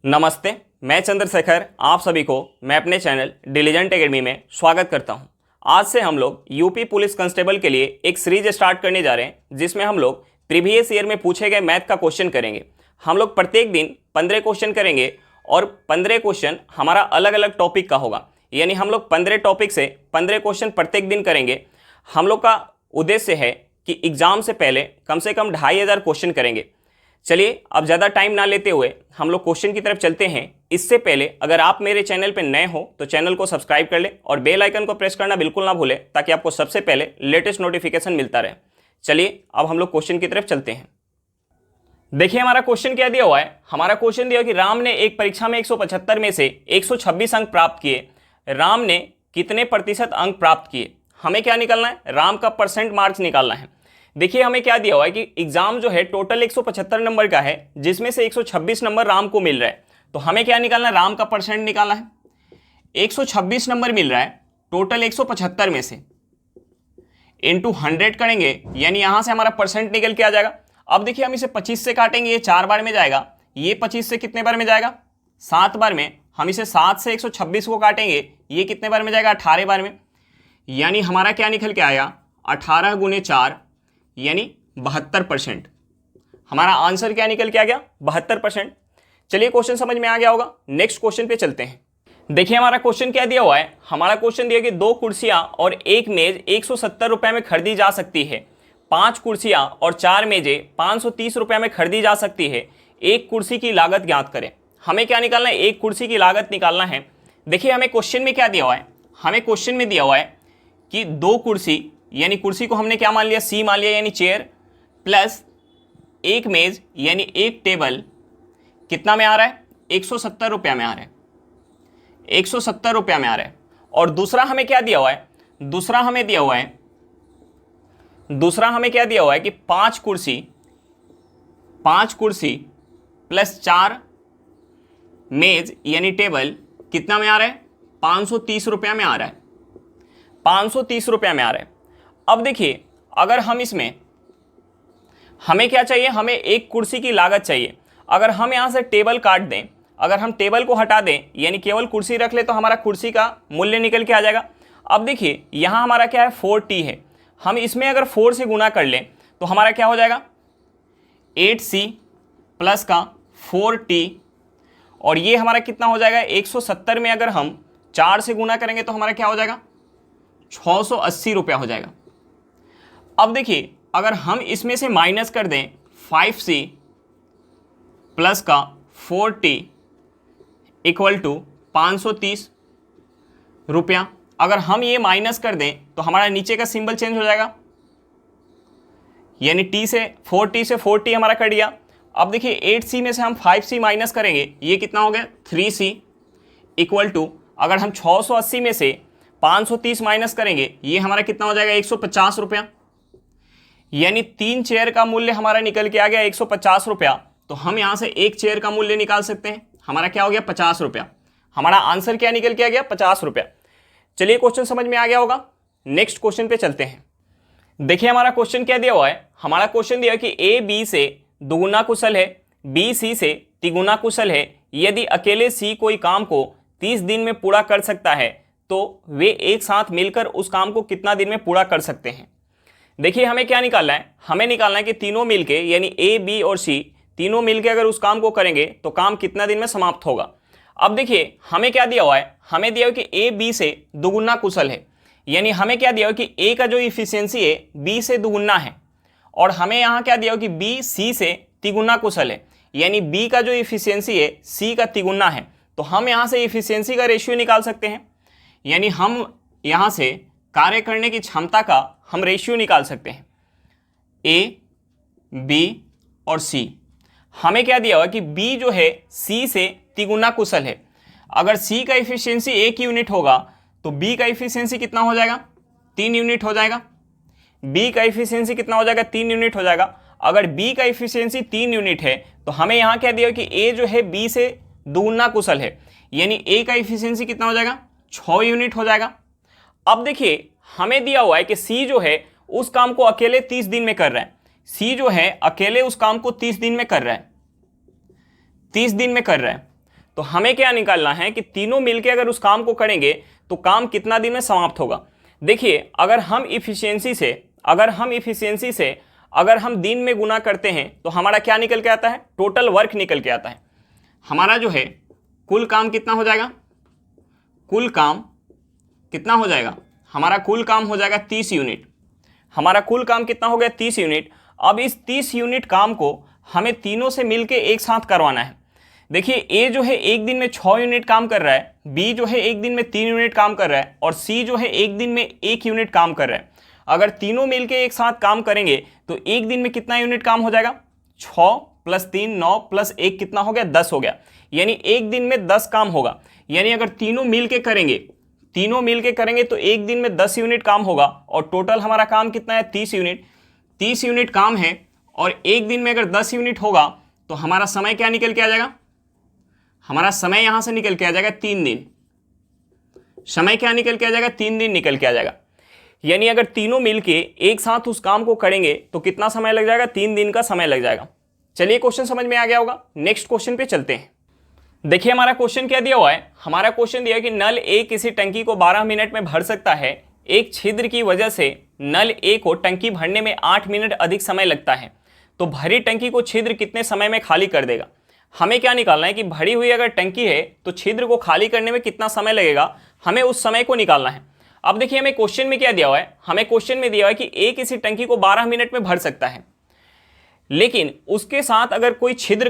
नमस्ते, मैं चंद्रशेखर आप सभी को मैं अपने चैनल डिलीजेंट एकेडमी में स्वागत करता हूं। आज से हम लोग यूपी पुलिस कांस्टेबल के लिए एक सीरीज स्टार्ट करने जा रहे हैं जिसमें हम लोग प्रीवियस ईयर में पूछे गए मैथ का क्वेश्चन करेंगे। हम लोग प्रत्येक दिन 15 क्वेश्चन करेंगे और 15 क्वेश्चन हमारा अलग अलग टॉपिक का होगा, यानी हम लोग 15 टॉपिक से 15 क्वेश्चन प्रत्येक दिन करेंगे। हम लोग का उद्देश्य है कि एग्जाम से पहले कम से कम 2500 क्वेश्चन करेंगे। चलिए अब ज़्यादा टाइम ना लेते हुए हम लोग क्वेश्चन की तरफ चलते हैं। इससे पहले अगर आप मेरे चैनल पर नए हो तो चैनल को सब्सक्राइब कर ले और बेल आइकन को प्रेस करना बिल्कुल ना भूलें ताकि आपको सबसे पहले लेटेस्ट नोटिफिकेशन मिलता रहे। चलिए अब हम लोग क्वेश्चन की तरफ चलते हैं। देखिए हमारा क्वेश्चन क्या दिया हुआ है। हमारा क्वेश्चन दिया कि राम ने एक परीक्षा में 175 में से 126 अंक प्राप्त किए। राम ने कितने प्रतिशत अंक प्राप्त किए? हमें क्या निकालना है? राम का परसेंट मार्क्स निकालना है। देखिए हमें क्या दिया हुआ है कि एग्जाम जो है टोटल 175 नंबर का है जिसमें से 126 नंबर राम को मिल रहा है। तो हमें क्या निकालना है? राम का परसेंट निकालना है। 126 नंबर मिल रहा है टोटल 175 में से, इंटू 100 करेंगे यानी यहां से हमारा परसेंट निकल के आ जाएगा। अब देखिए हम इसे 25 से काटेंगे, ये 4 बार में जाएगा। ये 25 से कितने बार में जाएगा? 7 बार में। हम इसे 7 से 126 को काटेंगे, ये कितने बार में जाएगा? 18 बार में। यानी हमारा क्या निकल के आया? 18 गुने 4 यानी 72%। हमारा आंसर क्या निकल के आ गया? 72%। चलिए क्वेश्चन समझ में आ गया होगा। नेक्स्ट क्वेश्चन पे चलते हैं। देखिए हमारा क्वेश्चन क्या दिया हुआ है। हमारा क्वेश्चन दिया कि 2 कुर्सियां और एक मेज 170 रुपए में खरीदी जा सकती है। 5 कुर्सियां और 4 मेजें 530 रुपए में खरीदी जा सकती है। एक कुर्सी की लागत ज्ञात करें। हमें क्या निकालना है? एक कुर्सी की लागत निकालना है। देखिए हमें क्वेश्चन में क्या दिया हुआ है? हमें क्वेश्चन में दिया हुआ है कि 2 कुर्सी, यानी कुर्सी को हमने क्या मान लिया? सी मान लिया, यानी चेयर, प्लस एक मेज यानी एक टेबल कितना में आ रहा है? 170 रुपया में आ रहा है। 170 रुपया में आ रहा है। और दूसरा हमें क्या दिया हुआ है? दूसरा हमें क्या दिया हुआ है कि 5 कुर्सी प्लस 4 मेज यानी टेबल कितना में आ रहा है? 530 रुपया में आ रहा है। 530 रुपया में आ रहा है। अब देखिए अगर हम इसमें, हमें क्या चाहिए? हमें एक कुर्सी की लागत चाहिए। अगर हम यहां से टेबल काट दें, अगर हम टेबल को हटा दें यानी केवल कुर्सी रख ले तो हमारा कुर्सी का मूल्य निकल के आ जाएगा। अब देखिए यहां हमारा क्या है? 4t है। हम इसमें अगर 4 से गुना कर लें तो हमारा क्या हो जाएगा? 8c प्लस का 4t, और ये हमारा कितना हो जाएगा? 170 में अगर हम 4 से गुना करेंगे तो हमारा क्या हो जाएगा? 680 रुपया हो जाएगा। अब देखिए अगर हम इसमें से माइनस कर दें 5c प्लस का 4t इक्वल टू 530 रुपया, अगर हम ये माइनस कर दें तो हमारा नीचे का सिंबल चेंज हो जाएगा, यानी t से 4t हमारा कट गया। अब देखिए 8c में से हम 5c माइनस करेंगे, ये कितना हो गया? 3c इक्वल टू, अगर हम 680 में से 530 माइनस करेंगे ये हमारा कितना हो जाएगा? 150 रुपया। यानी 3 चेयर का मूल्य हमारा निकल के आ गया 150 रुपया। तो हम यहां से एक चेयर का मूल्य निकाल सकते हैं। हमारा क्या हो गया? 50 रुपया। हमारा आंसर क्या निकल के आ गया? 50 रुपया। चलिए क्वेश्चन समझ में आ गया होगा। नेक्स्ट क्वेश्चन पे चलते हैं। देखिए हमारा क्वेश्चन क्या दिया हुआ है। हमारा क्वेश्चन दिया कि ए बी से दुगुना कुशल है, बी सी से तिगुना कुशल है। यदि अकेले सी कोई काम को 30 दिन में पूरा कर सकता है तो वे एक साथ मिलकर उस काम को कितना दिन में पूरा कर सकते हैं? देखिए हमें क्या निकालना है? हमें निकालना है कि तीनों मिलके, यानी ए बी और सी तीनों मिलके अगर उस काम को करेंगे तो काम कितना दिन में समाप्त होगा। अब देखिए हमें क्या दिया हुआ है? हमें दिया हुआ कि ए बी से दुगुना कुशल है, यानी हमें क्या दिया हुआ कि ए का जो इफिशियंसी है बी से दुगुना है, और हमें यहाँ क्या दिया हुआ कि बी सी से तिगुना कुशल है, यानी बी का जो इफिशियंसी है सी का तिगुना है। तो हम यहाँ से इफिशियंसी का रेशियो निकाल सकते हैं, यानी हम यहाँ से कार्य करने की क्षमता का हम रेशियो निकाल सकते हैं। ए बी और सी, हमें क्या दिया हुआ कि बी जो है सी से तिगुना कुशल है। अगर सी का इफिशियंसी 1 यूनिट होगा तो बी का इफिशियंसी कितना हो जाएगा? 3 यूनिट हो जाएगा। बी का इफिशियंसी कितना हो जाएगा? 3 यूनिट हो जाएगा। अगर बी का इफिशियंसी 3 यूनिट है तो हमें यहाँ क्या दिया कि ए जो है बी से दुगुना कुशल है, यानी ए का इफिशियंसी कितना हो जाएगा? 6 यूनिट हो जाएगा। अब देखिए हमें दिया हुआ है कि सी जो है उस काम को अकेले 30 दिन में कर रहा है। सी जो है अकेले उस काम को 30 दिन में कर रहा है, 30 दिन में कर रहा है। तो हमें क्या निकालना है कि तीनों मिलके अगर उस काम को करेंगे तो काम कितना दिन में समाप्त होगा। देखिए अगर हम इफिशियंसी से अगर हम दिन में गुना करते हैं तो हमारा क्या निकल के आता है, टोटल वर्क निकल के आता है। हमारा जो है कुल काम कितना हो जाएगा, कुल काम कितना हो जाएगा, हमारा कुल काम हो जाएगा 30 यूनिट। हमारा कुल काम कितना हो गया, 30 यूनिट। अब इस 30 यूनिट काम को हमें तीनों से मिलके एक साथ करवाना है। देखिए ए जो है एक दिन में 6 यूनिट काम कर रहा है, बी जो है एक दिन में 3 यूनिट काम कर रहा है और सी जो है एक दिन में 1 यूनिट काम कर रहा है। अगर तीनों मिलके एक साथ काम करेंगे तो एक दिन में कितना यूनिट काम हो जाएगा, 6 + 3 9 + 1 कितना हो गया, 10 हो गया। यानी एक दिन में 10 काम होगा। यानी अगर तीनों मिलके करेंगे तो एक दिन में 10 यूनिट काम होगा और टोटल हमारा काम कितना है, 30 यूनिट। 30 यूनिट काम है और एक दिन में अगर 10 यूनिट होगा तो हमारा समय क्या निकल के आ जाएगा, हमारा समय यहां से निकल के आ जाएगा 3 दिन। समय क्या निकल के आ जाएगा, 3 दिन निकल के आ जाएगा। यानी अगर तीनों मिलके एक साथ उस काम को करेंगे तो कितना समय लग जाएगा, 3 दिन का समय लग जाएगा। चलिए क्वेश्चन समझ में आ गया होगा। नेक्स्ट क्वेश्चन पे चलते हैं। देखिए हमारा क्वेश्चन क्या दिया हुआ है, हमारा क्वेश्चन दिया है कि नल ए किसी टंकी को 12 मिनट में भर सकता है। एक छिद्र की वजह से नल ए को टंकी भरने में 8 मिनट अधिक समय लगता है, तो भरी टंकी को छिद्र कितने समय में खाली कर देगा। हमें क्या निकालना है कि भरी हुई अगर टंकी है तो छिद्र को खाली करने में कितना समय लगेगा, हमें उस समय को निकालना है। अब देखिए हमें क्वेश्चन में क्या दिया हुआ है, हमें क्वेश्चन में दिया हुआ है कि ए किसी टंकी को 12 मिनट में भर सकता है, लेकिन उसके साथ अगर कोई छिद्र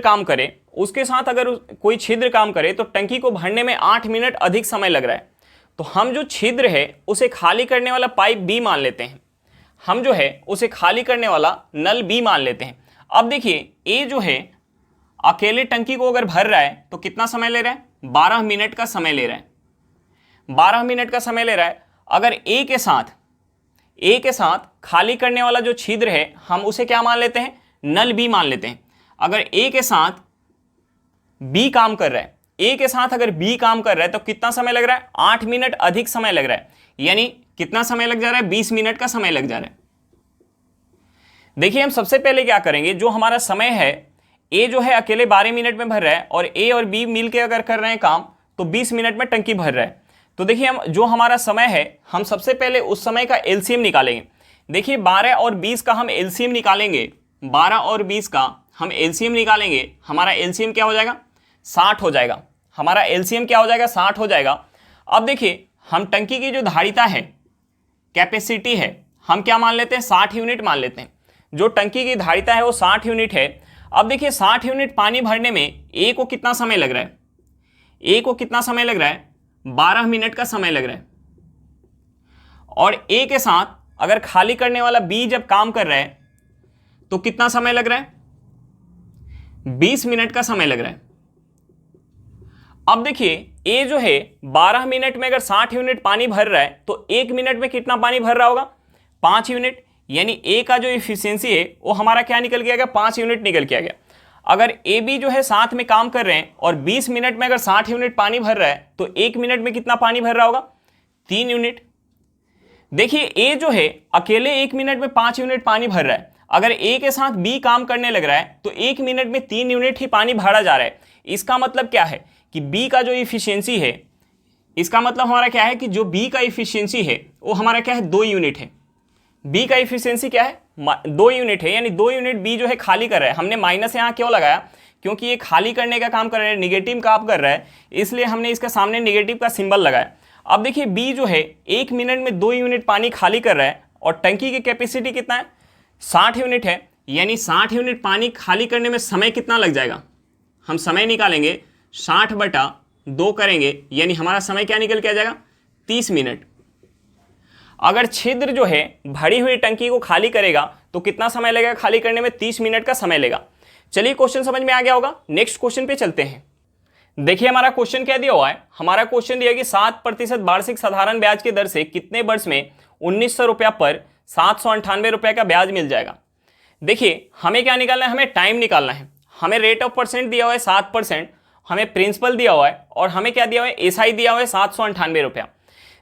काम करे तो टंकी को भरने में 8 मिनट अधिक समय लग रहा है। तो हम जो छिद्र है उसे खाली करने वाला पाइप बी मान लेते हैं, हम जो है उसे खाली करने वाला नल बी मान लेते हैं। अब देखिए ए जो है अकेले टंकी को अगर भर रहा है तो कितना समय ले रहा है, 12 मिनट का समय ले रहा है, 12 मिनट का समय ले रहा है। अगर ए के साथ खाली करने वाला जो छिद्र है हम उसे क्या मान लेते हैं, नल बी मान लेते हैं। अगर ए के साथ बी काम कर रहा है, ए के साथ अगर बी काम कर रहा है तो कितना समय लग रहा है, 8 मिनट अधिक समय लग रहा है। यानी कितना समय लग जा रहा है, 20 मिनट का समय लग जा रहा है। देखिए हम सबसे पहले क्या करेंगे, जो हमारा समय है, ए जो है अकेले 12 मिनट में भर रहा है और ए और बी मिलके अगर कर रहे हैं काम तो 20 मिनट में टंकी भर रहा है। तो देखिए हम जो हमारा समय है हम सबसे पहले उस समय का एलसीएम निकालेंगे। देखिए 12 और 20 का हम एलसीएम निकालेंगे, 12 और 20 का हम एलसीएम निकालेंगे, हमारा एलसीएम क्या हो जाएगा, 60 हो जाएगा। हमारा एलसीएम क्या हो जाएगा, 60 हो जाएगा। अब देखिए हम टंकी की जो धारिता है, कैपेसिटी है, हम क्या मान लेते हैं, 60 यूनिट मान लेते हैं। जो टंकी की धारिता है वो 60 यूनिट है। अब देखिए 60 यूनिट पानी भरने में ए को कितना समय लग रहा है, ए को कितना समय लग रहा है, 12 मिनट का समय लग रहा है। और ए के साथ अगर खाली करने वाला बी जब काम कर रहा है तो कितना समय लग रहा है, 20 मिनट का समय लग रहा है। अब देखिए ए जो है 12 मिनट में अगर 60 यूनिट पानी भर रहा है तो 1 मिनट में कितना पानी भर रहा होगा, 5 यूनिट। यानी ए का जो इफिशियंसी है वो हमारा क्या निकल के आ गया, 5 यूनिट निकल के आ गया। अगर ए बी जो है साथ में काम कर रहे हैं और 20 मिनट में अगर 60 यूनिट पानी भर रहा है तो 1 मिनट में कितना पानी भर रहा होगा, 3 यूनिट। देखिए ए जो है अकेले 1 मिनट में 5 यूनिट पानी भर रहा है, अगर ए के साथ बी काम करने लग रहा है तो 1 मिनट में 3 यूनिट ही पानी भरा जा रहा है। इसका मतलब क्या है कि बी का जो इफिशियंसी है, इसका मतलब हमारा क्या है कि जो बी का इफिशियंसी है वो हमारा क्या है, 2 यूनिट है। बी का इफिशियंसी क्या है, 2 यूनिट है। यानी 2 यूनिट बी जो है खाली कर रहा है। हमने माइनस यहाँ क्यों लगाया, क्योंकि ये खाली करने का काम कर रहा है, निगेटिव काम कर रहा है, इसलिए हमने इसका सामने निगेटिव का सिंबल लगाया। अब देखिए बी जो है 1 मिनट में 2 यूनिट पानी खाली कर रहा है और टंकी की कैपेसिटी कितना है, 60 यूनिट है। यानी 60 यूनिट पानी खाली करने में समय कितना लग जाएगा, हम समय निकालेंगे 60/2 करेंगे, यानी हमारा समय क्या निकल के आ जाएगा, 30 मिनट। अगर छिद्र जो है भरी हुई टंकी को खाली करेगा तो कितना समय लगेगा खाली करने में, 30 मिनट का समय लेगा। चलिए क्वेश्चन समझ में आ गया होगा। नेक्स्ट क्वेश्चन पे चलते हैं। देखिए हमारा क्वेश्चन क्या दिया हुआ है, हमारा क्वेश्चन दिया कि 7% वार्षिक साधारण ब्याज की दर से कितने वर्ष में 1900 रुपया पर 798 रुपये का ब्याज मिल जाएगा। देखिए हमें क्या निकालना है, हमें टाइम निकालना है। हमें रेट ऑफ परसेंट दिया हुआ है 7%, हमें प्रिंसिपल दिया हुआ है और हमें क्या दिया हुआ है, एसआई दिया हुआ है 798 रुपया।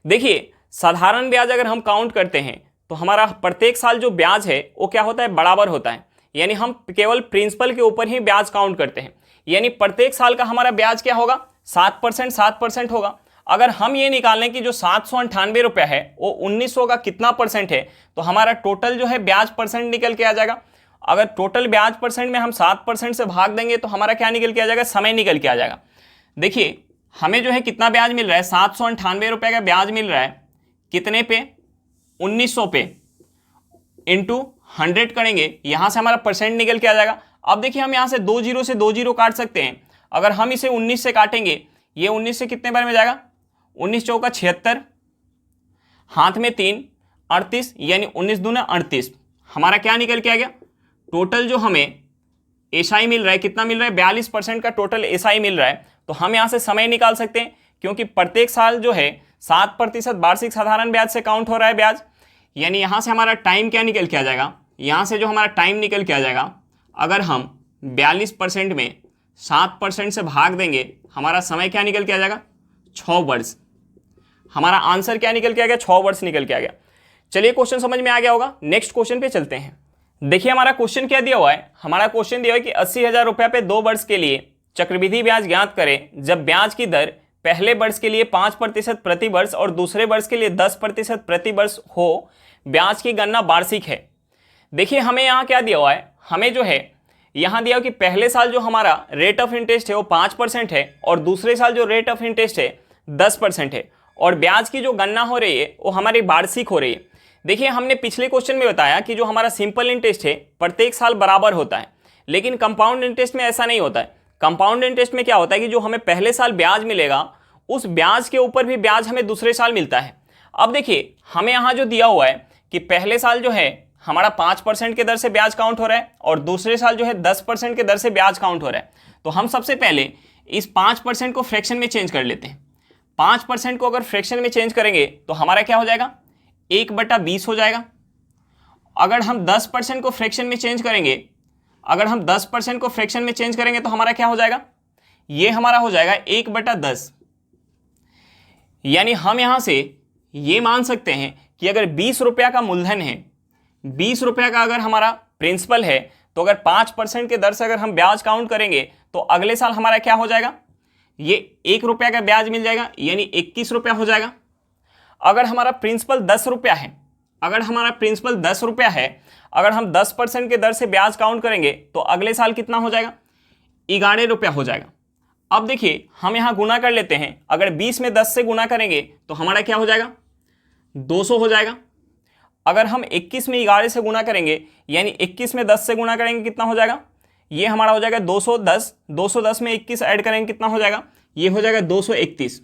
देखिए साधारण ब्याज अगर हम काउंट करते हैं तो हमारा प्रत्येक साल जो ब्याज है वो क्या होता है, बराबर होता है। यानी हम केवल प्रिंसिपल के ऊपर ही ब्याज काउंट करते हैं, यानी प्रत्येक साल का हमारा ब्याज क्या होगा, 7% होगा। अगर हम ये निकालें कि जो 798 रुपया है वो 1900 का कितना परसेंट है, तो हमारा टोटल जो है ब्याज परसेंट निकल के आ जाएगा। अगर टोटल ब्याज परसेंट में हम 7% से भाग देंगे तो हमारा क्या निकल के आ जाएगा, समय निकल के आ जाएगा। देखिए हमें जो है कितना ब्याज मिल रहा है, 798 रुपये का ब्याज मिल रहा है कितने पे, 1900 पे, इंटू 100 करेंगे, यहाँ से हमारा परसेंट निकल के आ जाएगा। अब देखिए हम यहाँ से 2 जीरो से 2 जीरो काट सकते हैं। अगर हम इसे 19 से काटेंगे, ये 19 से कितने बार में जाएगा, 19 चौका 76, हाथ में 3, 38, यानी 19 दूना 38। हमारा क्या निकल के आ गया, टोटल जो हमें एसआई मिल रहा है, कितना मिल रहा है, 42% का टोटल एसआई मिल रहा है। तो हम यहाँ से समय निकाल सकते हैं, क्योंकि प्रत्येक साल जो है 7% वार्षिक साधारण ब्याज से काउंट हो रहा है ब्याज। यानी यहाँ से हमारा टाइम क्या निकल के आ जाएगा, यहाँ से जो हमारा टाइम निकल के आ जाएगा, अगर हम 42% में 7% से भाग देंगे, हमारा समय क्या निकल के आ जाएगा, 6 वर्ष। हमारा आंसर क्या निकल के आ गया, 6 वर्ष निकल के आ गया। चलिए क्वेश्चन समझ में आ गया होगा, नेक्स्ट क्वेश्चन पे चलते हैं। देखिए हमारा क्वेश्चन क्या दिया हुआ है, हमारा क्वेश्चन दिया हुआ है कि 80,000 रुपये पे 2 वर्ष के लिए चक्रवृद्धि ब्याज ज्ञात करें जब ब्याज की दर पहले वर्ष के लिए 5% प्रति वर्ष और दूसरे वर्ष के लिए 10% प्रति वर्ष हो। ब्याज की गणना वार्षिक है। देखिए हमें यहाँ क्या दिया हुआ है, हमें जो है यहाँ दिया हुआ कि पहले साल जो हमारा रेट ऑफ इंटरेस्ट है वो 5% है और दूसरे साल जो रेट ऑफ इंटरेस्ट है 10% है, और ब्याज की जो गणना हो रही है वो हमारी वार्षिक हो रही है। देखिए हमने पिछले क्वेश्चन में बताया कि जो हमारा सिंपल इंटरेस्ट है प्रत्येक साल बराबर होता है, लेकिन कंपाउंड इंटरेस्ट में ऐसा नहीं होता है। कंपाउंड इंटरेस्ट में क्या होता है कि जो हमें पहले साल ब्याज मिलेगा उस ब्याज के ऊपर भी ब्याज हमें दूसरे साल मिलता है। अब देखिए हमें यहाँ जो दिया हुआ है कि पहले साल जो है हमारा 5% के दर से ब्याज काउंट हो रहा है और दूसरे साल जो है 10% के दर से ब्याज काउंट हो रहा है। तो हम सबसे पहले इस 5% को फ्रैक्शन में चेंज कर लेते हैं। 5% को अगर फ्रैक्शन में चेंज करेंगे तो हमारा क्या हो जाएगा, 1/20 हो जाएगा। अगर हम 10% को फ्रैक्शन में चेंज करेंगे, अगर हम 10% को फ्रैक्शन में चेंज करेंगे तो हमारा क्या हो जाएगा, ये हमारा हो जाएगा 1/10। यानी हम यहां से ये मान सकते हैं कि अगर 20 रुपया का मूलधन है, 20 रुपया का अगर हमारा प्रिंसिपल है, तो अगर 5% के दर से अगर हम ब्याज काउंट करेंगे तो अगले साल हमारा क्या हो जाएगा, ये 1 रुपया का ब्याज मिल जाएगा, यानी 21 रुपया हो जाएगा। अगर हमारा प्रिंसिपल 10 रुपया है, अगर हमारा प्रिंसिपल 10 रुपया है, अगर हम 10% के दर से ब्याज काउंट करेंगे तो अगले साल कितना हो जाएगा, 11 रुपया हो जाएगा। अब देखिए हम यहाँ गुना कर लेते हैं। अगर 20 में 10 से गुना करेंगे तो हमारा क्या हो जाएगा, 200 हो जाएगा। अगर हम 21 में 11 से गुना करेंगे, यानी 21 में 10 से गुना करेंगे, कितना हो जाएगा, ये हमारा हो जाएगा 210। 210 में 21 ऐड करेंगे, कितना हो जाएगा, ये हो जाएगा 231।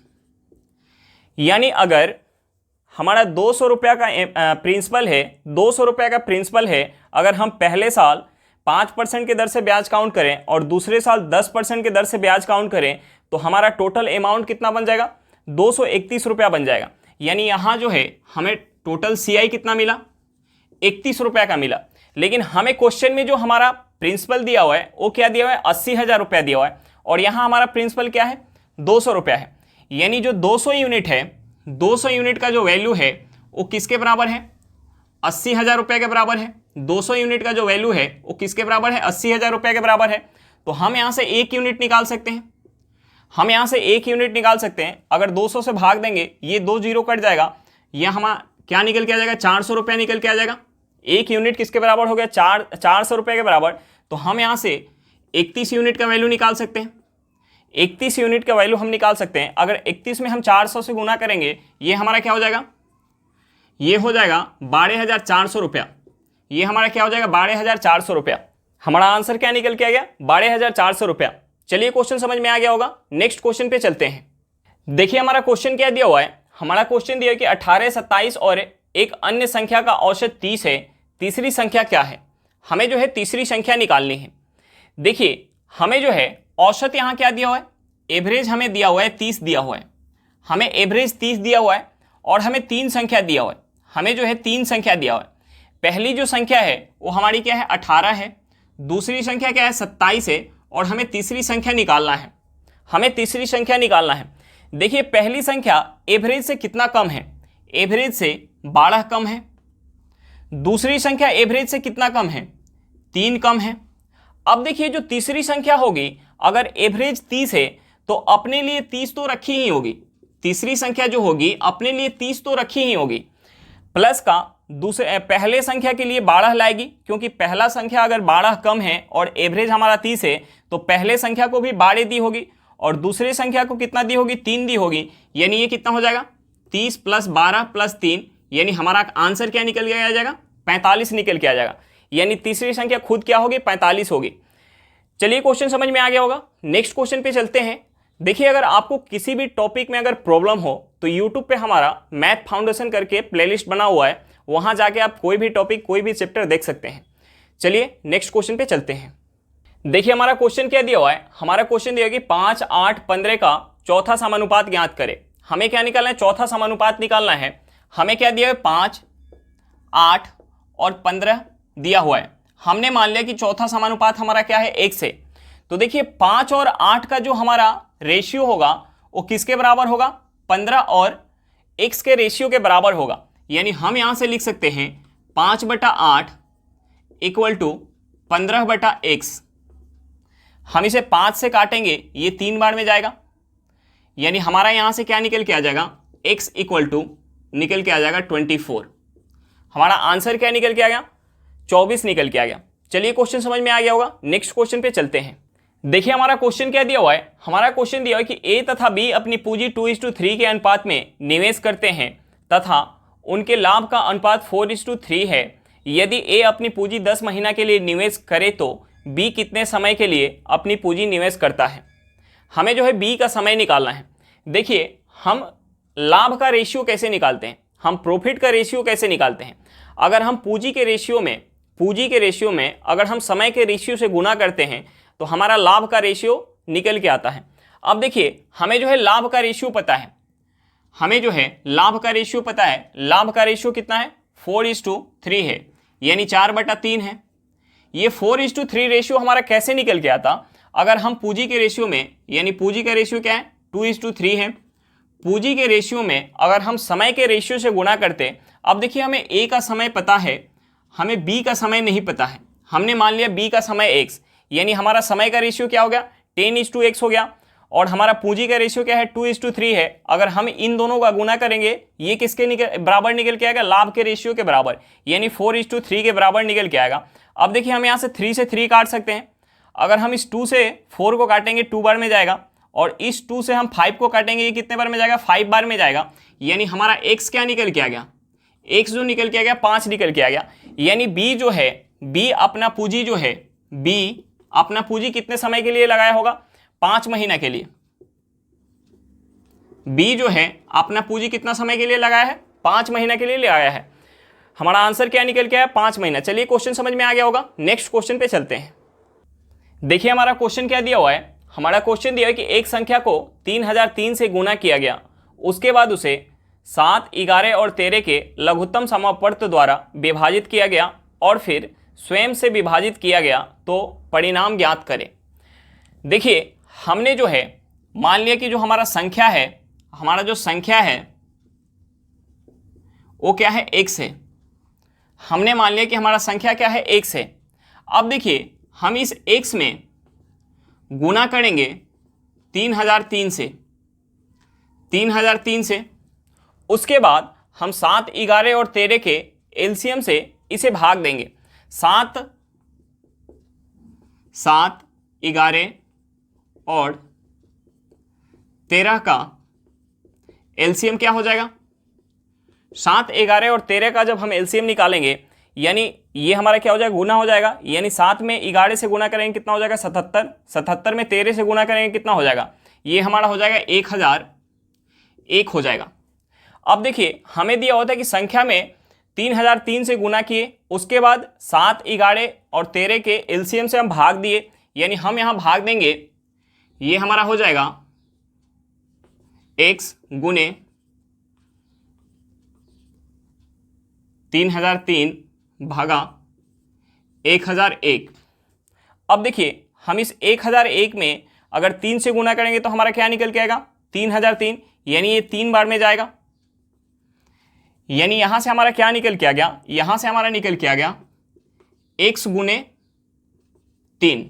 यानी अगर हमारा 200 रुपया का प्रिंसिपल है, 200 रुपया का प्रिंसिपल है, अगर हम पहले साल 5% के दर से ब्याज काउंट करें और दूसरे साल 10% के दर से ब्याज काउंट करें, तो हमारा टोटल अमाउंट कितना बन जाएगा, 231 रुपया बन जाएगा। यानी यहाँ जो है हमें टोटल सीआई कितना मिला, 31 रुपया का मिला। लेकिन हमें क्वेश्चन में जो हमारा प्रिंसिपल दिया हुआ है वो क्या दिया हुआ है, 80,000 रुपया दिया हुआ है, और यहाँ हमारा प्रिंसिपल क्या है, 200 रुपया है। यानी जो 200 यूनिट है, 200 यूनिट का जो वैल्यू है वो किसके बराबर है, 80,000 रुपये के बराबर है। 200 यूनिट का जो वैल्यू है वो किसके बराबर है, 80,000 रुपये के बराबर है। तो हम यहाँ से 1 यूनिट निकाल सकते हैं, हम यहाँ से 1 यूनिट निकाल सकते हैं। अगर 200 से भाग देंगे, ये 2 जीरो कट जाएगा, यह हमारा क्या निकल के आ जाएगा, 400 रुपया निकल के आ जाएगा। 1 यूनिट किसके बराबर हो गया, 400 रुपये के बराबर। तो हम यहाँ से 31 यूनिट का वैल्यू निकाल सकते हैं। 31 यूनिट का वैल्यू हम निकाल सकते हैं। अगर 31 में हम 400 से गुना करेंगे, ये हमारा क्या हो जाएगा, ये हो जाएगा 12,400 रुपया। ये हमारा क्या हो जाएगा, 12,400 रुपया। हमारा आंसर क्या निकल के आ गया, 12,400 रुपया। चलिए क्वेश्चन समझ में आ गया होगा, नेक्स्ट क्वेश्चन पे चलते हैं। देखिए हमारा क्वेश्चन क्या दिया हुआ है, हमारा क्वेश्चन दिया है कि 18, 27 और एक अन्य संख्या का औसत 30 है, तीसरी संख्या क्या है। हमें जो है तीसरी संख्या निकालनी है। देखिए हमें जो है औसत यहाँ क्या दिया हुआ है, एवरेज हमें दिया हुआ है 30 दिया हुआ है, हमें एवरेज 30 दिया हुआ है, और हमें 3 संख्या दिया हुआ है। हमें जो है 3 संख्या दिया हुआ है। पहली जो संख्या है वो हमारी क्या है, 18 है, दूसरी संख्या क्या है, 27 है, और हमें तीसरी संख्या निकालना है। हमें तीसरी संख्या निकालना है। देखिए पहली संख्या एवरेज से कितना कम है, एवरेज से 12 कम है। दूसरी संख्या एवरेज से कितना कम है, 3 कम है। अब देखिए जो तीसरी संख्या होगी, अगर एवरेज 30 है तो अपने लिए 30 तो रखी ही होगी, तीसरी संख्या जो होगी अपने लिए 30 तो रखी ही होगी, प्लस का दूसरे पहले संख्या के लिए 12 लाएगी, क्योंकि पहला संख्या अगर 12 कम है और एवरेज हमारा 30 है तो पहले संख्या को भी 12 दी होगी और दूसरी संख्या को कितना दी होगी, 3 दी होगी। यानी ये कितना हो जाएगा, 30 + 12 + 3, यानी हमारा आंसर क्या निकल के आ जाएगा, 45 निकल के आ जाएगा। यानी तीसरी संख्या खुद क्या होगी, 45 होगी। चलिए क्वेश्चन समझ में आ गया होगा। नेक्स्ट क्वेश्चन पे चलते हैं। देखिए अगर आपको किसी भी टॉपिक में अगर प्रॉब्लम हो तो यूट्यूब पे हमारा मैथ फाउंडेशन करके प्लेलिस्ट बना हुआ है, वहां जाके आप कोई भी टॉपिक कोई भी चैप्टर देख सकते हैं। चलिए नेक्स्ट क्वेश्चन पे चलते हैं। देखिए हमारा क्वेश्चन क्या दिया हुआ है, हमारा क्वेश्चन दिया कि 5, 8, 15 का चौथा समानुपात ज्ञात करें। हमें क्या निकालना है, चौथा समानुपात निकालना है। हमें क्या दिया है, 5, 8 और 15 दिया हुआ है। हमने मान लिया कि चौथा समानुपात हमारा क्या है, 1 से। तो देखिए 5 और 8 का जो हमारा रेशियो होगा वो किसके बराबर होगा, 15 और x के रेशियो के बराबर होगा। यानी हम यहां से लिख सकते हैं 5/8 = 15/x। हम इसे 5 से काटेंगे, ये 3 बार में जाएगा, यानी हमारा यहां से क्या निकल के आ जाएगा, x = निकल के आ जाएगा 24। हमारा आंसर क्या निकल के आ गया, 24 निकल के आ गया। चलिए क्वेश्चन समझ में आ गया होगा। नेक्स्ट क्वेश्चन पे चलते हैं। देखिए हमारा क्वेश्चन क्या दिया हुआ है, हमारा क्वेश्चन दिया हुआ है कि A तथा B अपनी पूंजी 2:3 के अनुपात में निवेश करते हैं तथा उनके लाभ का अनुपात 4:3 है। यदि A अपनी पूंजी 10 महीना के लिए निवेश करे तो B कितने समय के लिए अपनी पूंजी निवेश करता है। हमें जो है B का समय निकालना है। देखिए हम लाभ का रेशियो कैसे निकालते हैं, हम प्रॉफिट का रेशियो कैसे निकालते हैं। अगर हम पूंजी के रेशियो में अगर हम समय के रेशियो से गुना करते हैं तो हमारा लाभ का रेशियो निकल के आता है। अब देखिए हमें जो है लाभ का रेशियो पता है, लाभ का रेशियो कितना है, 4:3 है, यानी 4/3 है। ये 4:3 रेशियो हमारा कैसे निकल के आता, अगर हम पूंजी के रेशियो में, यानी पूंजी का रेशियो क्या है, 2:3 है। पूंजी के रेशियो में अगर हम समय के रेशियो से गुणा करते, अब देखिए हमें A का समय पता है, हमें B का समय नहीं पता है। हमने मान लिया B का समय x, यानी हमारा समय का रेशियो क्या हो गया, 10:x हो गया, और हमारा पूंजी का रेशियो क्या है, 2:3 है। अगर हम इन दोनों का गुना करेंगे, ये किसके बराबर निकल के आएगा, लाभ के रेशियो के बराबर, यानी 4:3 के बराबर निकल के आएगा। अब देखिए हम यहाँ से 3 से 3 काट सकते हैं। अगर हम इस 2 से 4 को काटेंगे 2 बार में जाएगा, और इस 2 से हम 5 को काटेंगे, ये कितने बार में जाएगा, 5 बार में जाएगा। यानी हमारा x क्या निकल के आ गया, x जो निकल के आ गया 5 निकल के आ गया। यानी B जो है, B अपना पूंजी जो है, B अपना पूंजी कितने समय के लिए लगाया होगा, 5 महीना के लिए। B जो है अपना पूंजी कितना समय के लिए लगाया है, 5 महीना के लिए लगाया है। हमारा आंसर क्या निकल के आया, 5 महीना। चलिए क्वेश्चन समझ में आ गया होगा। नेक्स्ट क्वेश्चन पे चलते हैं। देखिए हमारा क्वेश्चन क्या दिया हुआ है, हमारा क्वेश्चन दिया है कि एक संख्या को 3003 से गुना किया गया, उसके बाद उसे 7, 11 और 13 के लघुत्तम समापवर्त द्वारा विभाजित किया गया और फिर स्वयं से विभाजित किया गया, तो परिणाम ज्ञात करें। देखिए हमने जो है मान लिया कि जो हमारा संख्या है, हमारा जो संख्या है वो क्या है, x है। हमने मान लिया कि हमारा संख्या क्या है, x है। अब देखिए हम इस x में गुना करेंगे 3003 से, उसके बाद हम 7, 11 और 13 के एलसीएम से इसे भाग देंगे। 7, 11 और 13 का एलसीएम क्या हो जाएगा, 7, 11 और 13 का जब हम एलसीएम निकालेंगे, यानी ये हमारा क्या हो जाएगा, गुना हो जाएगा। यानी 7 में 11 से गुना करेंगे कितना हो जाएगा, 77। 77 में 13 से गुना करेंगे कितना हो जाएगा, ये हमारा हो जाएगा 1001 हो जाएगा। अब देखिए हमें दिया होता है कि संख्या में 3003 से गुना किए, उसके बाद 7, 11 और 13 के एलसीएम से हम भाग दिए, यानी हम यहाँ भाग देंगे, ये हमारा हो जाएगा x गुने 3003 भागा 1001। अब देखिए हम इस 1001 में अगर 3 से गुना करेंगे तो हमारा क्या निकल के आएगा, 3003, यानी ये 3 बार में जाएगा। यानी यहां से हमारा क्या निकल के आ गया, यहां से हमारा निकल के आ गया x गुने 3।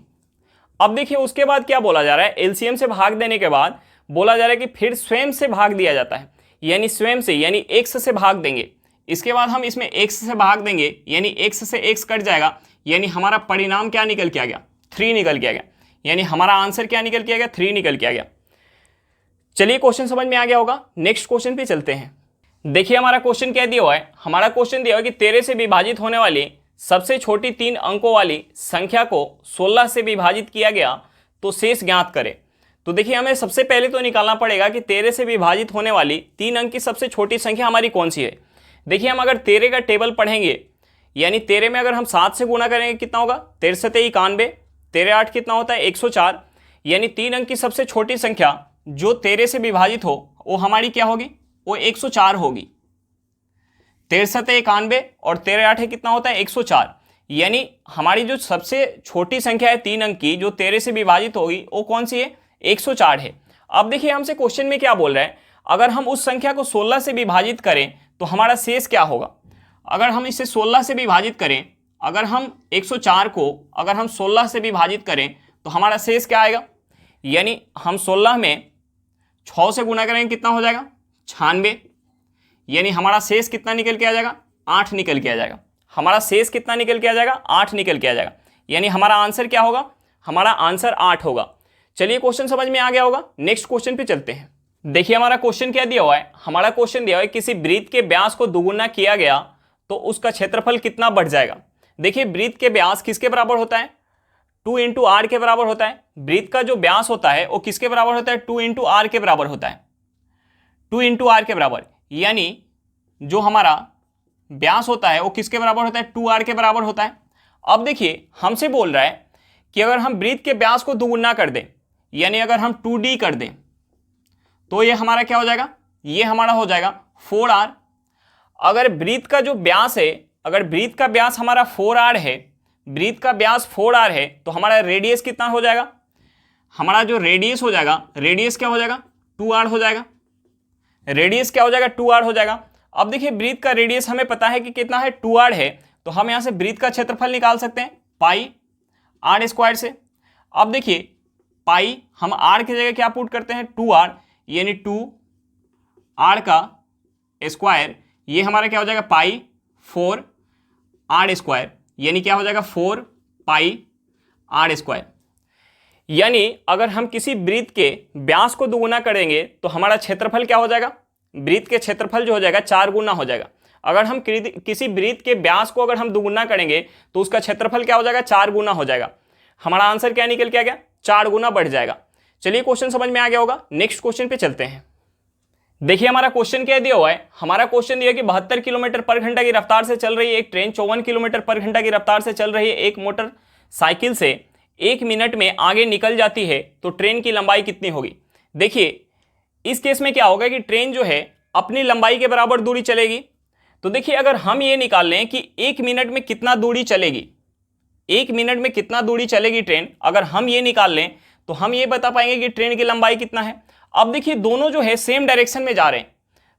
अब देखिए उसके बाद क्या बोला जा रहा है, एलसीएम से भाग देने के बाद बोला जा रहा है कि फिर स्वयं से भाग दिया जाता है, यानी स्वयं से यानी x से भाग देंगे। इसके बाद हम इसमें x से भाग देंगे यानी x से x कट जाएगा, यानी हमारा परिणाम क्या निकल के आ गया, 3 निकल के आ गया, यानी हमारा आंसर क्या निकल के आ गया, 3 निकल के आ गया। चलिए क्वेश्चन समझ में आ गया होगा, नेक्स्ट क्वेश्चन पे चलते हैं। देखिए हमारा क्वेश्चन क्या दिया हुआ है, हमारा क्वेश्चन दिया हुआ है कि 13 से विभाजित होने वाली सबसे छोटी 3 अंकों वाली संख्या को 16 से विभाजित किया गया तो शेष ज्ञात करें। तो देखिए हमें सबसे पहले तो निकालना पड़ेगा कि 13 से विभाजित होने वाली 3 अंक की सबसे छोटी संख्या हमारी कौन सी है। देखिए हम अगर 13 का टेबल पढ़ेंगे, यानी 13 में अगर हम 7 से गुणा करेंगे कितना होगा, 13 से 91, 13 8 कितना होता है 104, यानी 3 अंक की सबसे छोटी संख्या जो 13 से विभाजित हो वो हमारी क्या होगी, वो 104 होगी। 13 से 91 और 13 8 कितना होता है 104, यानी हमारी जो सबसे छोटी संख्या है 3 अंक की जो 13 से विभाजित होगी वो कौन सी है, 104 है। अब देखिए हमसे क्वेश्चन में क्या बोल रहा है, अगर हम उस संख्या को 16 से विभाजित करें तो हमारा शेष क्या होगा। अगर हम इसे 16 से विभाजित करें, अगर हम 104 को अगर हम 16 से विभाजित करें तो हमारा शेष क्या आएगा, यानी हम 16 में 6 से गुणा करेंगे कितना हो जाएगा 96, यानी हमारा शेष कितना निकल के आ जाएगा, 8 निकल के आ जाएगा। हमारा शेष कितना निकल के आ जाएगा, 8 निकल के आ जाएगा, यानी हमारा आंसर क्या होगा, हमारा आंसर 8 होगा। चलिए क्वेश्चन समझ में आ गया होगा, नेक्स्ट क्वेश्चन पे चलते हैं। देखिए हमारा क्वेश्चन क्या दिया हुआ है, हमारा क्वेश्चन दिया हुआ है किसी वृत्त के व्यास को दुगुना किया गया तो उसका क्षेत्रफल कितना बढ़ जाएगा। देखिए वृत्त के व्यास किसके बराबर होता है, 2 इंटू आर के बराबर होता है। वृत्त का जो व्यास होता है वो किसके बराबर होता है, 2 इंटू आर के बराबर होता है, 2 इंटू आर के बराबर, यानी जो हमारा व्यास होता है वो किसके बराबर होता है, 2r के बराबर होता है। अब देखिए हमसे बोल रहा है कि अगर हम वृत्त के व्यास को दुगुना कर दें, यानी अगर हम 2d कर दें तो ये हमारा क्या हो जाएगा, ये हमारा हो जाएगा 4r। अगर वृत्त का जो व्यास है, अगर वृत्त का व्यास हमारा 4r है, वृत्त का व्यास 4r है तो हमारा रेडियस कितना हो जाएगा, हमारा जो रेडियस हो जाएगा, रेडियस क्या हो जाएगा 2r हो जाएगा, रेडियस क्या हो जाएगा 2r हो जाएगा। अब देखिए वृत्त का रेडियस हमें पता है कि कितना है 2r है, तो हम यहां से वृत्त का क्षेत्रफल निकाल सकते हैं पाई r स्क्वायर से। अब देखिए पाई हम r की जगह क्या पुट करते हैं 2r, यानी 2r का स्क्वायर, ये हमारा क्या हो जाएगा पाई 4r स्क्वायर, यानी क्या हो जाएगा 4 पाई r स्क्वायर। यानी अगर हम किसी वृत्त के व्यास को दुगुना करेंगे तो हमारा क्षेत्रफल क्या हो जाएगा, वृत्त के क्षेत्रफल जो हो जाएगा 4 गुना हो जाएगा। अगर हम किसी वृत्त के व्यास को अगर हम दुगुना करेंगे तो उसका क्षेत्रफल क्या हो जाएगा, 4 गुना हो जाएगा। हमारा आंसर क्या निकल के आ गया, 4 गुना बढ़ जाएगा। चलिए क्वेश्चन समझ में आ गया होगा, नेक्स्ट क्वेश्चन पे चलते हैं। देखिए हमारा क्वेश्चन क्या दिया हुआ है, हमारा क्वेश्चन दिया कि 72 किलोमीटर पर घंटा की रफ्तार से चल रही है एक ट्रेन 54 किलोमीटर पर घंटा की रफ्तार से चल रही है एक मोटर साइकिल से 1 मिनट में आगे निकल जाती है तो ट्रेन की लंबाई कितनी होगी। देखिए इस केस में क्या होगा कि ट्रेन जो है अपनी लंबाई के बराबर दूरी चलेगी। तो देखिए अगर हम ये निकाल लें कि 1 मिनट में कितना दूरी चलेगी, 1 मिनट में कितना दूरी चलेगी ट्रेन, अगर हम ये निकाल लें तो हम ये बता पाएंगे कि ट्रेन की लंबाई कितना है। अब देखिए दोनों जो है सेम डायरेक्शन में जा रहे हैं,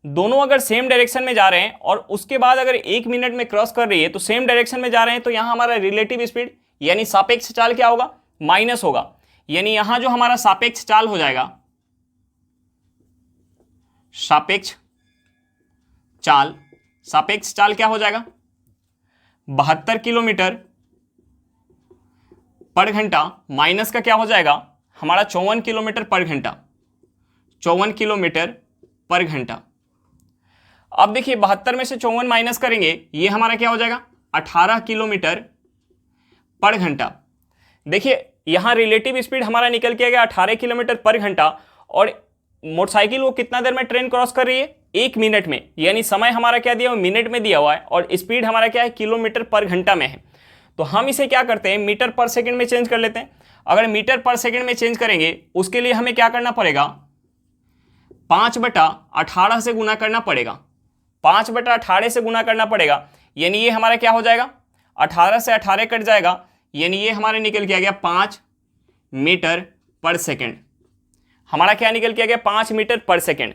दोनों अगर सेम डायरेक्शन में जा रहे हैं और उसके बाद अगर 1 मिनट में क्रॉस कर रही है तो सेम डायरेक्शन में जा रहे हैं, तो यहां हमारा रिलेटिव स्पीड यानी सापेक्ष चाल क्या होगा, माइनस होगा। यानी यहां जो हमारा सापेक्ष चाल हो जाएगा, सापेक्ष चाल क्या हो जाएगा 72 किलोमीटर पर घंटा माइनस का क्या हो जाएगा हमारा 54 किलोमीटर पर घंटा, 54 किलोमीटर पर घंटा। अब देखिए 72 में से 54 माइनस करेंगे, ये हमारा क्या हो जाएगा 18 किलोमीटर पर घंटा। देखिए यहां रिलेटिव स्पीड हमारा निकल के आ गया 18 किलोमीटर पर घंटा, और मोटरसाइकिल वो कितना देर में ट्रेन क्रॉस कर रही है 1 मिनट में, यानी समय हमारा क्या दिया हुआ मिनट में दिया हुआ है और स्पीड हमारा क्या है किलोमीटर पर घंटा में है। तो हम इसे क्या करते हैं मीटर पर सेकंड में चेंज कर लेते हैं। अगर मीटर पर सेकंड में चेंज करेंगे उसके लिए हमें क्या करना पड़ेगा 5/18 से गुना करना पड़ेगा, 5/18 से गुना करना पड़ेगा, यानी ये हमारा क्या हो जाएगा 18 से 18 कट जाएगा, यानी ये हमारे निकल के आ गया 5 मीटर पर सेकेंड। हमारा क्या निकल के आ गया 5 मीटर पर सेकेंड,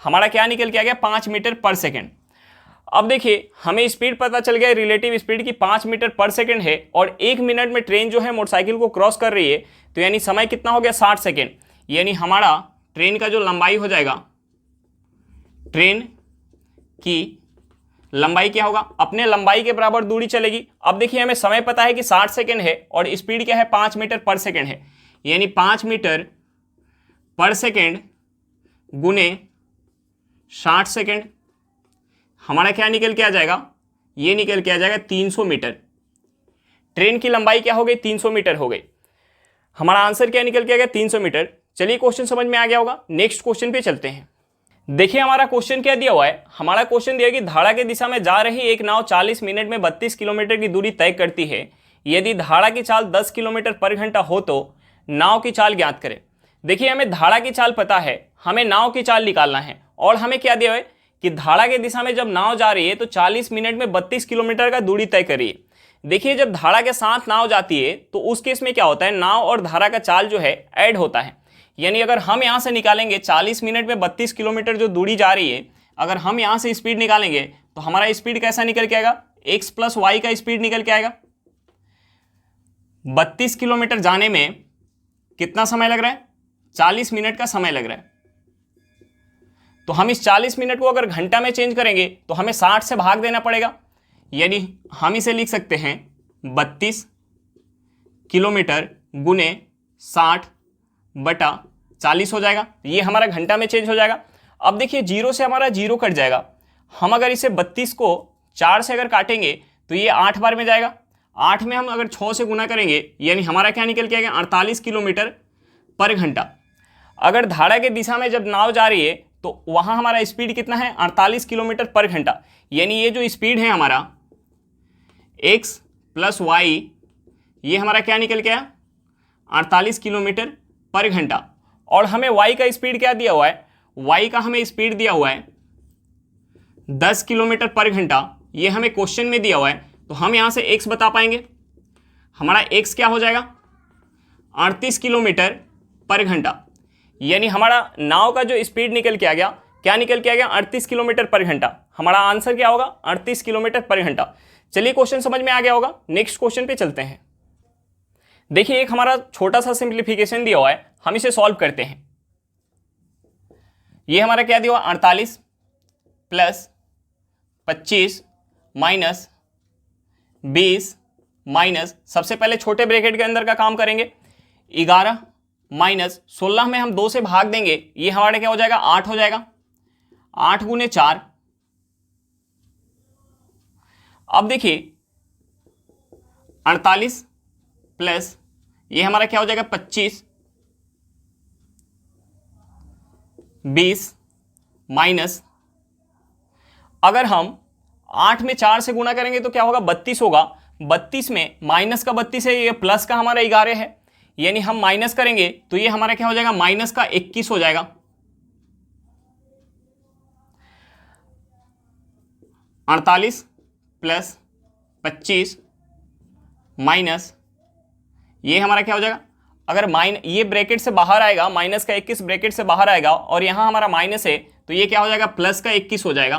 हमारा क्या निकल के आ गया 5 मीटर पर सेकेंड। अब देखिए हमें स्पीड पता चल गया, रिलेटिव स्पीड की 5 मीटर पर सेकंड है और 1 मिनट में ट्रेन जो है मोटरसाइकिल को क्रॉस कर रही है, तो यानी समय कितना हो गया 60 सेकेंड। यानी हमारा ट्रेन का जो लंबाई हो जाएगा, ट्रेन की लंबाई क्या होगा, अपने लंबाई के बराबर दूरी चलेगी। अब देखिए हमें समय पता है कि 60 सेकेंड है और स्पीड क्या है 5 मीटर पर सेकेंड है, यानी 5 मीटर पर सेकेंड गुने 60 सेकेंड, हमारा क्या निकल के आ जाएगा, ये निकल के आ जाएगा 300 मीटर। ट्रेन की लंबाई क्या हो गई 300 मीटर हो गई। हमारा आंसर क्या निकल के आ गया 300 मीटर। चलिए क्वेश्चन समझ में आ गया होगा, नेक्स्ट क्वेश्चन पे चलते हैं। देखिए हमारा क्वेश्चन क्या दिया हुआ है, हमारा क्वेश्चन दिया कि धारा की दिशा में जा रही एक नाव 40 मिनट में 32 किलोमीटर की दूरी तय करती है। यदि धारा की चाल 10 किलोमीटर पर घंटा हो तो नाव की चाल ज्ञात करें। देखिए हमें धारा की चाल पता है, हमें नाव की चाल निकालना है और हमें क्या दिया हुआ है कि धारा की दिशा में जब नाव जा रही है तो 40 मिनट में 32 किलोमीटर का दूरी तय कर रही है। देखिए जब धारा के साथ नाव जाती है तो उस केस में क्या होता है, नाव और धारा का चाल जो है ऐड होता है। यानी अगर हम यहाँ से निकालेंगे 40 मिनट में 32 किलोमीटर जो दूरी जा रही है, अगर हम यहाँ से स्पीड निकालेंगे तो हमारा स्पीड कैसा निकल के आएगा, x प्लस वाई का स्पीड निकल के आएगा। 32 किलोमीटर जाने में कितना समय लग रहा है, 40 मिनट का समय लग रहा है। तो हम इस 40 मिनट को अगर घंटा में चेंज करेंगे तो हमें 60 से भाग देना पड़ेगा, यानी हम इसे लिख सकते हैं 32 किलोमीटर गुने 60/40 हो जाएगा। ये हमारा घंटा में चेंज हो जाएगा। अब देखिए जीरो से हमारा जीरो कट जाएगा, हम अगर इसे 32 को 4 से अगर काटेंगे तो ये 8 बार में जाएगा। 8 में हम अगर 6 से गुना करेंगे यानी हमारा क्या निकल के आएगा 48 किलोमीटर पर घंटा। अगर धारा की दिशा में जब नाव जा रही है तो वहाँ हमारा स्पीड कितना है 48 किलोमीटर पर घंटा। यानी ये जो स्पीड है हमारा x प्लस वाई, ये हमारा क्या निकल के आया 48 किलोमीटर पर घंटा। और हमें y का स्पीड क्या दिया हुआ है, y का हमें स्पीड दिया हुआ है 10 किलोमीटर पर घंटा, ये हमें क्वेश्चन में दिया हुआ है। तो हम यहाँ से x बता पाएंगे, हमारा x क्या हो जाएगा 38 किलोमीटर पर घंटा। यानी हमारा नाव का जो स्पीड निकल के आ गया, क्या निकल के आ गया 38 किलोमीटर पर घंटा। हमारा आंसर क्या होगा 38 किलोमीटर पर घंटा। चलिए क्वेश्चन समझ में आ गया होगा, नेक्स्ट क्वेश्चन पे चलते हैं। देखिए एक हमारा छोटा सा सिंप्लीफिकेशन दिया हुआ है, हम इसे सॉल्व करते हैं। ये हमारा क्या दिया हुआ 48 प्लस 25 माइनस 20 माइनस, सबसे पहले छोटे ब्रैकेट के अंदर का काम करेंगे, 11 माइनस 16 में हम 2 से भाग देंगे, ये हमारा क्या हो जाएगा 8 हो जाएगा, 8 गुने 4। अब देखिए 48 प्लस ये हमारा क्या हो जाएगा 25, 20 माइनस, अगर हम 8 में 4 से गुना करेंगे तो क्या होगा 32 होगा। 32 में माइनस का 32 है, ये प्लस का हमारा 11 है, यानी हम माइनस करेंगे तो ये हमारा क्या हो जाएगा माइनस का 21 हो जाएगा। 48 प्लस 25 माइनस ये हमारा क्या हो जाएगा, अगर ये ब्रैकेट से बाहर आएगा, माइनस का 21 ब्रैकेट से बाहर आएगा और यहां हमारा माइनस है तो ये क्या हो जाएगा प्लस का 21 हो जाएगा।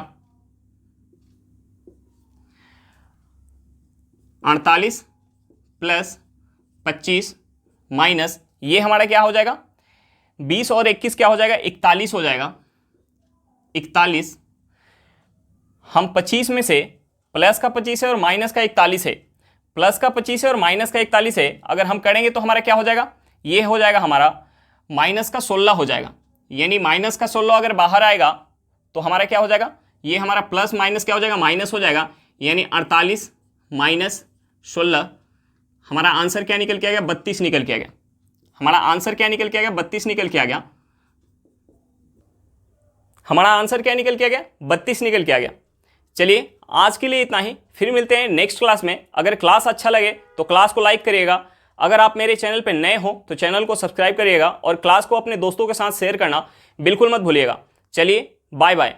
48 प्लस 25 माइनस ये हमारा क्या हो जाएगा 20 और 21 क्या हो जाएगा 41 हो जाएगा। 41, हम 25 में से प्लस का 25 है और माइनस का 41 है, प्लस का 25 है और माइनस का 41 है, अगर हम करेंगे तो हमारा क्या हो जाएगा, ये हो जाएगा हमारा माइनस का 16 हो जाएगा। यानी माइनस का 16 अगर बाहर आएगा तो हमारा क्या हो जाएगा, ये हमारा प्लस माइनस क्या हो जाएगा माइनस हो जाएगा, यानी 48 माइनस 16, हमारा आंसर क्या निकल के आ गया 32 निकल के आ गया। हमारा आंसर क्या निकल के आ गया 32 निकल के आ गया। हमारा आंसर क्या निकल के आ गया 32 निकल के आ गया। चलिए आज के लिए इतना ही, फिर मिलते हैं नेक्स्ट क्लास में। अगर क्लास अच्छा लगे तो क्लास को लाइक करिएगा, अगर आप मेरे चैनल पर नए हो तो चैनल को सब्सक्राइब करिएगा और क्लास को अपने दोस्तों के साथ शेयर करना बिल्कुल मत भूलिएगा। चलिए बाय बाय।